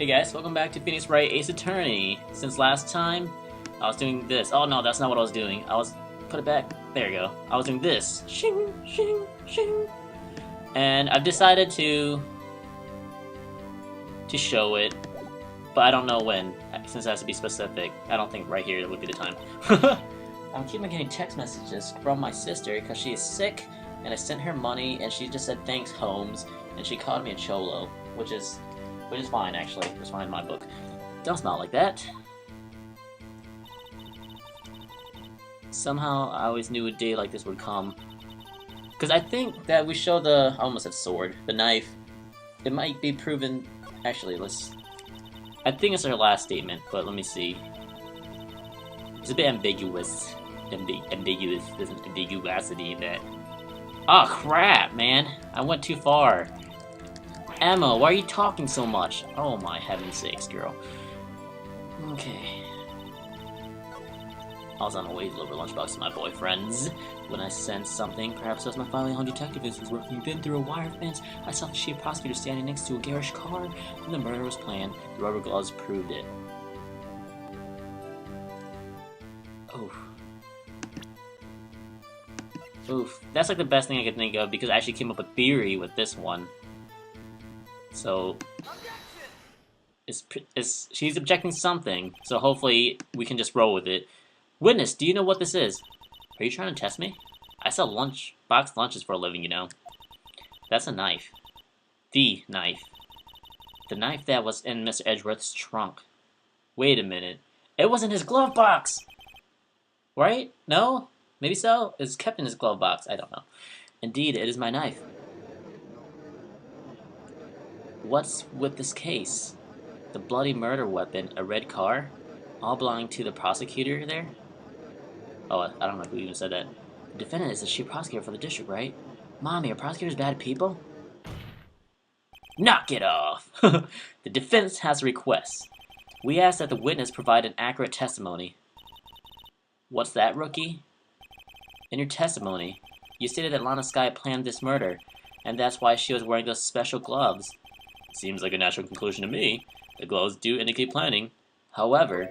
Hey guys, welcome back to Phoenix Wright Ace Attorney. Since last time, I was doing this. Oh no, that's not what I was doing. Put it back. There you go. I was doing this. Shing, shing, shing. And I've decided to show it, but I don't know when, since it has to be specific. I don't think right here would be the time. I'm keeping getting text messages from my sister because she is sick, and I sent her money, and she just said thanks, Holmes, and she called me a cholo, which is fine, actually. It's fine in my book. Don't smell like that. Somehow, I always knew a day like this would come. Because I think that we show I almost said sword, the knife. It might be proven... Actually, I think it's our last statement, but let me see. It's a bit ambiguous. Ambiguous. There's an ambiguosity in that. Oh, crap, man. I went too far. Emma, why are you talking so much? Oh my heaven's sakes, girl. Okay. I was on my way to deliver lunchbox to my boyfriends when I sensed something. Perhaps as my finally on detective was working. Then through a wire fence, I saw the chief prosecutor standing next to a garish car. When the murder was planned, the rubber gloves proved it. Oof. Oof. That's like the best thing I could think of because I actually came up with a theory with this one. So, she's objecting something, so hopefully we can just roll with it. Witness, do you know what this is? Are you trying to test me? I sell boxed lunches for a living, you know. That's a knife. The knife. The knife that was in Mr. Edgeworth's trunk. Wait a minute. It was in his glove box! Right? No? Maybe so? It's kept in his glove box. I don't know. Indeed, it is my knife. What's with this case? The bloody murder weapon, a red car, all belonging to the prosecutor there? Oh, I don't know who even said that. The defendant is the chief prosecutor for the district, right? Mommy, are prosecutors bad people? Knock it off! The defense has a request. We ask that the witness provide an accurate testimony. What's that, rookie? In your testimony, you stated that Lana Skye planned this murder, and that's why she was wearing those special gloves. Seems like a natural conclusion to me. The gloves do indicate planning. However,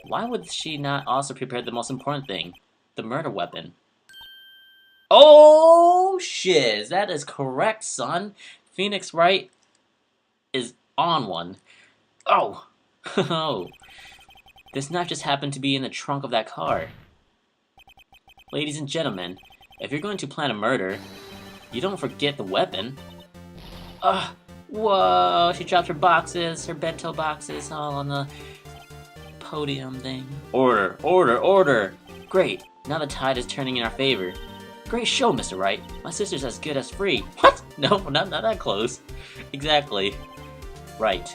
why would she not also prepare the most important thing? The murder weapon. Oh, shiz! That is correct, son. Phoenix Wright is on one. Oh! Oh. This knife just happened to be in the trunk of that car. Ladies and gentlemen, if you're going to plan a murder, you don't forget the weapon. Ugh. Whoa, she dropped her boxes, her bento boxes, all on the podium thing. Order, order, order! Great, now the tide is turning in our favor. Great show, Mr. Wright. My sister's as good as free. What? No, not that close. Exactly. Right.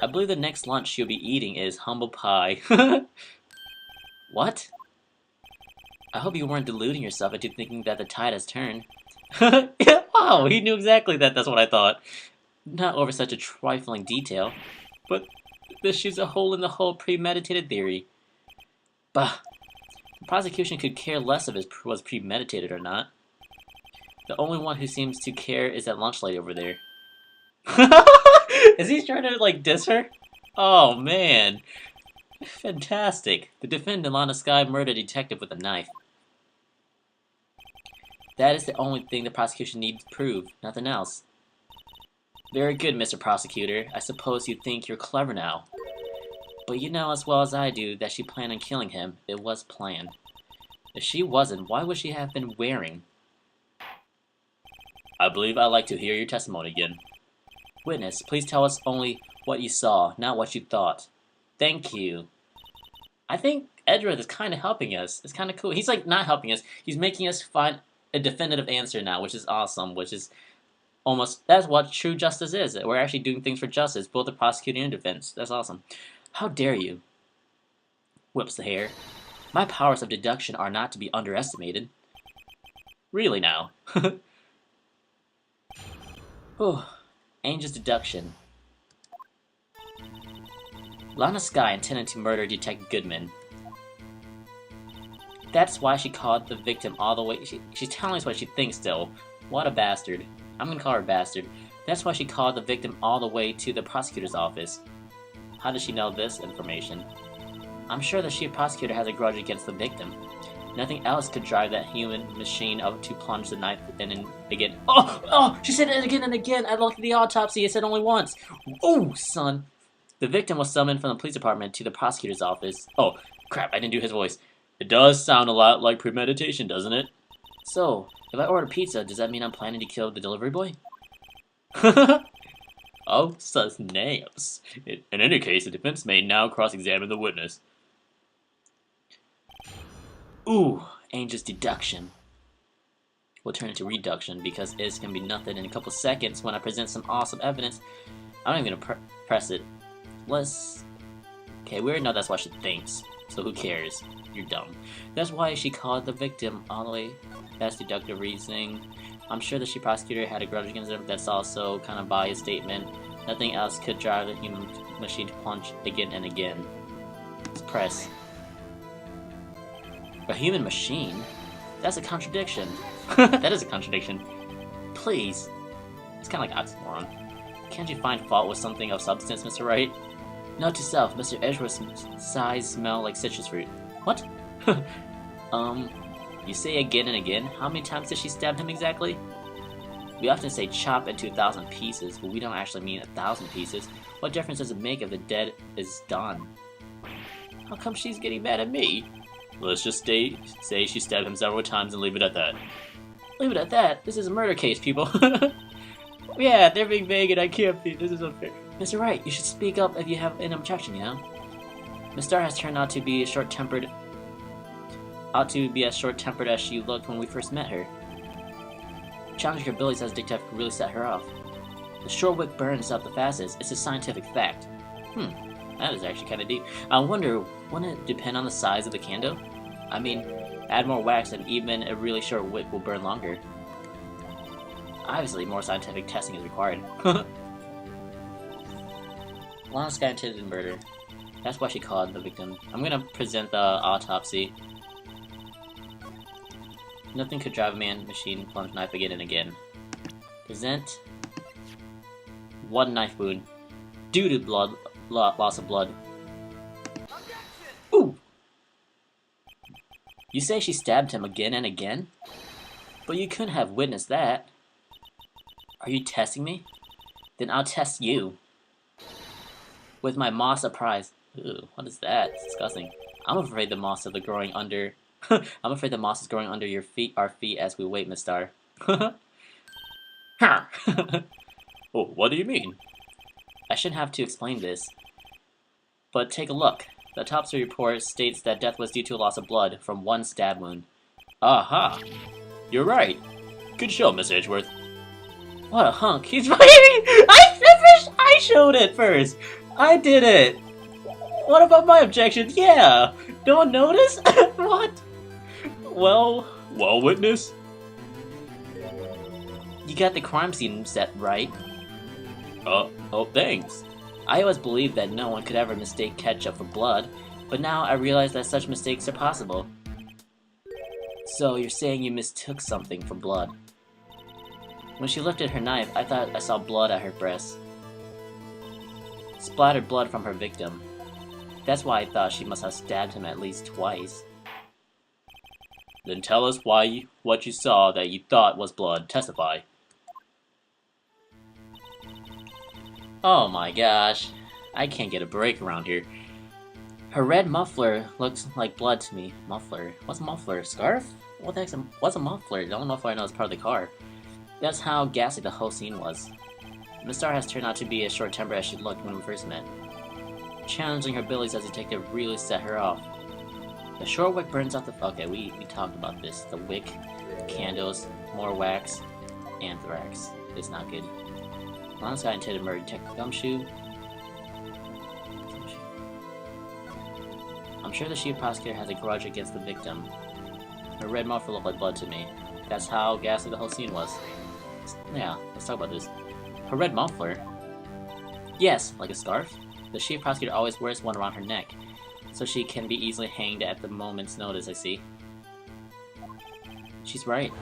I believe the next lunch she'll be eating is humble pie. What? I hope you weren't deluding yourself into thinking that the tide has turned. Yeah, wow, he knew exactly that's what I thought. Not over such a trifling detail, but this shoots a hole in the whole premeditated theory. Bah, the prosecution could care less if it was premeditated or not. The only one who seems to care is that lunch lady over there. Is he trying to, like, diss her? Oh, man. Fantastic. The defendant, Lana Skye, murdered a detective with a knife. That is the only thing the prosecution needs to prove, nothing else. Very good, Mr. Prosecutor. I suppose you think you're clever now. But you know as well as I do that she planned on killing him. It was planned. If she wasn't, why would she have been wearing? I believe I'd like to hear your testimony again. Witness, please tell us only what you saw, not what you thought. Thank you. I think Edgeworth is kind of helping us. It's kind of cool. He's like not helping us. He's making us find a definitive answer now, which is awesome, which is that's what true justice is. We're actually doing things for justice, both the prosecuting and defense. That's awesome. How dare you? Whips the hair. My powers of deduction are not to be underestimated. Really now. Oh, Angel's deduction. Lana Skye intended to murder Detective Goodman. That's why she called the victim all the way. She's telling us what she thinks still. What a bastard. I'm gonna call her bastard. That's why she called the victim all the way to the prosecutor's office. How does she know this information? I'm sure the chief prosecutor has a grudge against the victim. Nothing else could drive that human machine up to plunge the knife in and again. Oh! She said it again and again! I looked at the autopsy, it said only once! Oh, son! The victim was summoned from the police department to the prosecutor's office. Oh, crap, I didn't do his voice. It does sound a lot like premeditation, doesn't it? So, if I order pizza, does that mean I'm planning to kill the delivery boy? Oh, sus names. In any case, the defense may now cross-examine the witness. Ooh, Angel's deduction. We'll turn it to reduction because it's gonna be nothing in a couple seconds when I present some awesome evidence. I'm not even gonna press it. Okay, we already know that's what she thinks, so who cares? You're dumb. That's why she called the victim all the way. That's deductive reasoning. I'm sure the chief prosecutor had a grudge against him. That's also kind of biased statement. Nothing else could drive the human machine to plunge again and again. Let's press. A human machine? That's a contradiction. That is a contradiction. Please. It's kind of like oxymoron. Can't you find fault with something of substance, Mr. Wright? Note to self, Mr. Edgeworth's size smell like citrus fruit. What? You say again and again? How many times did she stab him exactly? We often say chop into 1,000 pieces, but we don't actually mean 1,000 pieces. What difference does it make if the dead is done? How come she's getting mad at me? Let's just say she stabbed him several times and leave it at that. Leave it at that? This is a murder case, people. Yeah, they're being vague and I can't be. This is unfair. Mr. Wright, you should speak up if you have an objection, you know? Miss Starr has turned out to be as short-tempered as she looked when we first met her. Challenging her abilities as a detective really set her off. The short wick burns up the fastest. It's a scientific fact. That is actually kind of deep. I wonder, wouldn't it depend on the size of the candle? I mean, add more wax and even a really short wick will burn longer. Obviously, more scientific testing is required. Long scientific murder. That's why she called the victim. I'm gonna present the autopsy. Nothing could drive a man, machine, plunge knife again and again. Present. One knife wound. Due to loss of blood. Ooh! You say she stabbed him again and again? But you couldn't have witnessed that. Are you testing me? Then I'll test you. With my moss surprise. Ooh, what is that? It's disgusting. I'm afraid the moss is growing under. I'm afraid the moss is growing under our feet as we wait, Miss Starr. Oh, what do you mean? I shouldn't have to explain this. But take a look. The autopsy report states that death was due to a loss of blood from one stab wound. Aha! You're right. Good show, Miss Edgeworth. What a hunk. He's right! I showed it first! I did it! What about my objection? Yeah! No one noticed? What? Well, witness? You got the crime scene set right. Oh, thanks. I always believed that no one could ever mistake ketchup for blood, but now I realize that such mistakes are possible. So you're saying you mistook something for blood? When she lifted her knife, I thought I saw blood at her breast. Splattered blood from her victim. That's why I thought she must have stabbed him at least twice. Then tell us what you saw that you thought was blood. Testify. Oh my gosh. I can't get a break around here. Her red muffler looks like blood to me. Muffler? What's a muffler? Scarf? What the heck's what's a muffler? The only muffler I know is part of the car. That's how ghastly the whole scene was. Miss Starr has turned out to be as short-tempered as she looked when we first met. Challenging her abilities as a detective really set her off. The short wick burns out the... Okay, we talked about this. The wick, candles, more wax, anthrax. It's not good. Long guy intended murder detective Gumshoe. I'm sure the chief prosecutor has a grudge against the victim. Her red muffler looked like blood to me. That's how ghastly the whole scene was. Yeah, let's talk about this. Her red muffler? Yes, like a scarf. The chief prosecutor always wears one around her neck, so she can be easily hanged at the moment's notice, I see. She's right.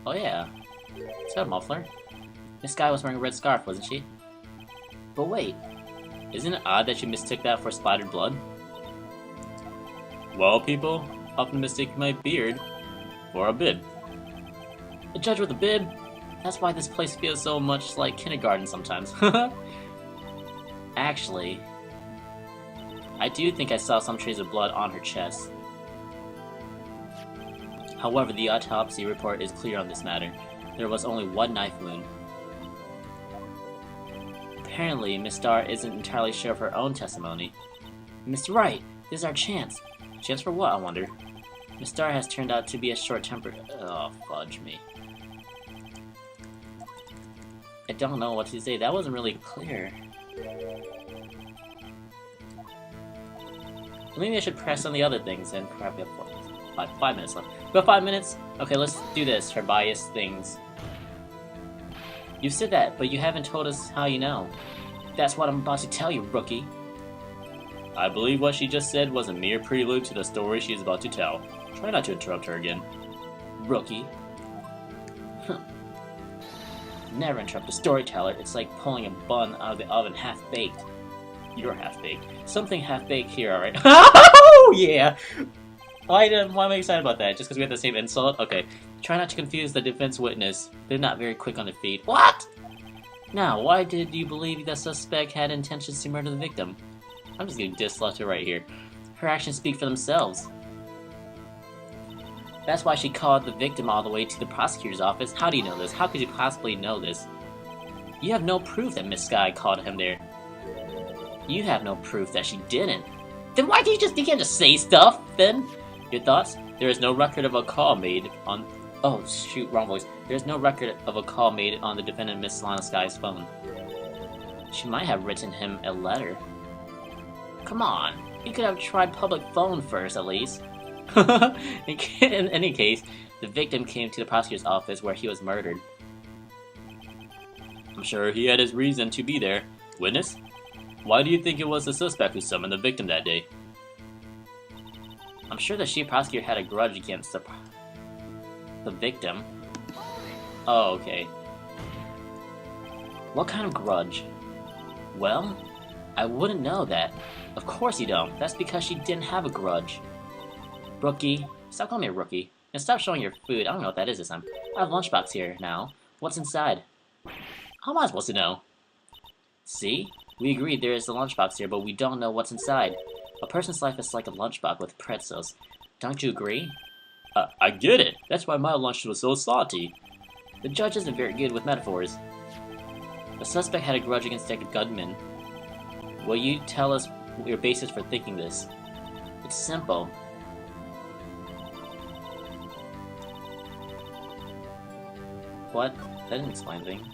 Oh yeah, it's got a muffler. This guy was wearing a red scarf, wasn't she? But wait, isn't it odd that you mistook that for spotted blood? Well, people often mistake my beard for a bib. A judge with a bib? That's why this place feels so much like kindergarten sometimes. Actually, I do think I saw some traces of blood on her chest. However, the autopsy report is clear on this matter. There was only one knife wound. Apparently, Miss Starr isn't entirely sure of her own testimony. Mr. Wright, this is our chance. Chance for what, I wonder? Miss Starr has turned out to be a short-tempered... Oh, fudge me. I don't know what to say. That wasn't really clear. Maybe I should press on the other things and crap, we have 5 minutes left. We have 5 minutes? Okay, let's do this for biased things. You said that, but you haven't told us how you know. That's what I'm about to tell you, rookie. I believe what she just said was a mere prelude to the story she is about to tell. Try not to interrupt her again. Rookie. Never interrupt a storyteller. It's like pulling a bun out of the oven half-baked. You're half-baked. Something half-baked here, alright? Oh, yeah! Why am I excited about that? Just because we have the same insult? Okay. Try not to confuse the defense witness. They're not very quick on their feet. What? Now, why did you believe the suspect had intentions to murder the victim? I'm just getting dislucted right here. Her actions speak for themselves. That's why she called the victim all the way to the prosecutor's office. How do you know this? How could you possibly know this? You have no proof that Miss Sky called him there. You have no proof that she didn't. Then why do you can't just say stuff, then? Your thoughts? There is no record of a call made on... Oh, shoot, wrong voice. There is no record of a call made on the defendant Miss Lana Sky's phone. She might have written him a letter. Come on, you could have tried public phone first, at least. In any case, the victim came to the prosecutor's office where he was murdered. I'm sure he had his reason to be there. Witness? Why do you think it was the suspect who summoned the victim that day? I'm sure the chief prosecutor had a grudge against the victim. Oh, okay. What kind of grudge? Well, I wouldn't know that. Of course you don't. That's because she didn't have a grudge. Rookie. Stop calling me a rookie. And stop showing your food. I don't know what that is this time. I have a lunchbox here now. What's inside? How am I supposed to know? See? We agreed there is a lunchbox here, but we don't know what's inside. A person's life is like a lunchbox with pretzels. Don't you agree? I get it. That's why my lunch was so salty. The judge isn't very good with metaphors. The suspect had a grudge against Detective Goodman. Will you tell us your basis for thinking this? It's simple. What? That didn't explain anything.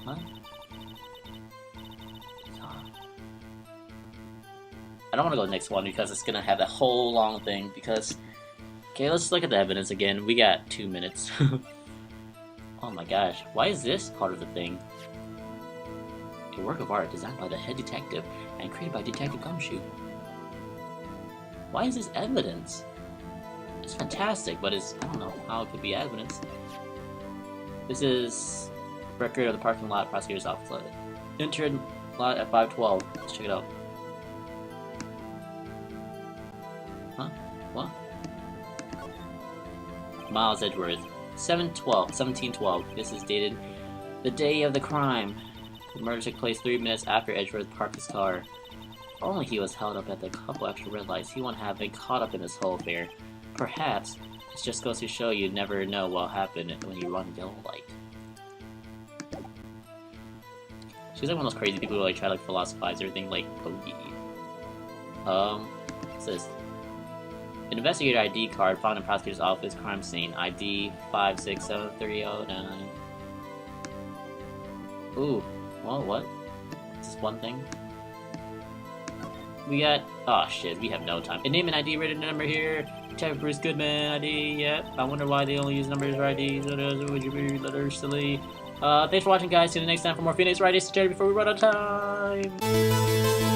Huh? I don't want to go to the next one because it's going to have that whole long thing because... Okay, let's look at the evidence again. We got 2 minutes. Oh my gosh, why is this part of the thing? A work of art designed by the head detective and created by Detective Gumshoe. Why is this evidence? It's fantastic, but it's... I don't know how it could be evidence. This is... record of the parking lot prosecutor's office. Entered lot at 512. Let's check it out. Huh? What? Miles Edgeworth. 1712. This is dated the day of the crime. The murder took place 3 minutes after Edgeworth parked his car. If only he was held up at the couple extra red lights, he wouldn't have been caught up in this whole affair. Perhaps, it just goes to show you never know what'll happen when you run a yellow light. She's like one of those crazy people who like try to like philosophize everything like, oh yeah. What's this? An investigator ID card found in prosecutor's office crime scene. ID 5673009. Ooh, well, what? Is this one thing? We got... Oh shit, we have no time. A name and ID rated number here. Detective Bruce Goodman ID, yep. I wonder why they only use numbers for IDs. Would you be letters silly? Thanks for watching, guys. See you next time for more Phoenix Wright before we run out of time.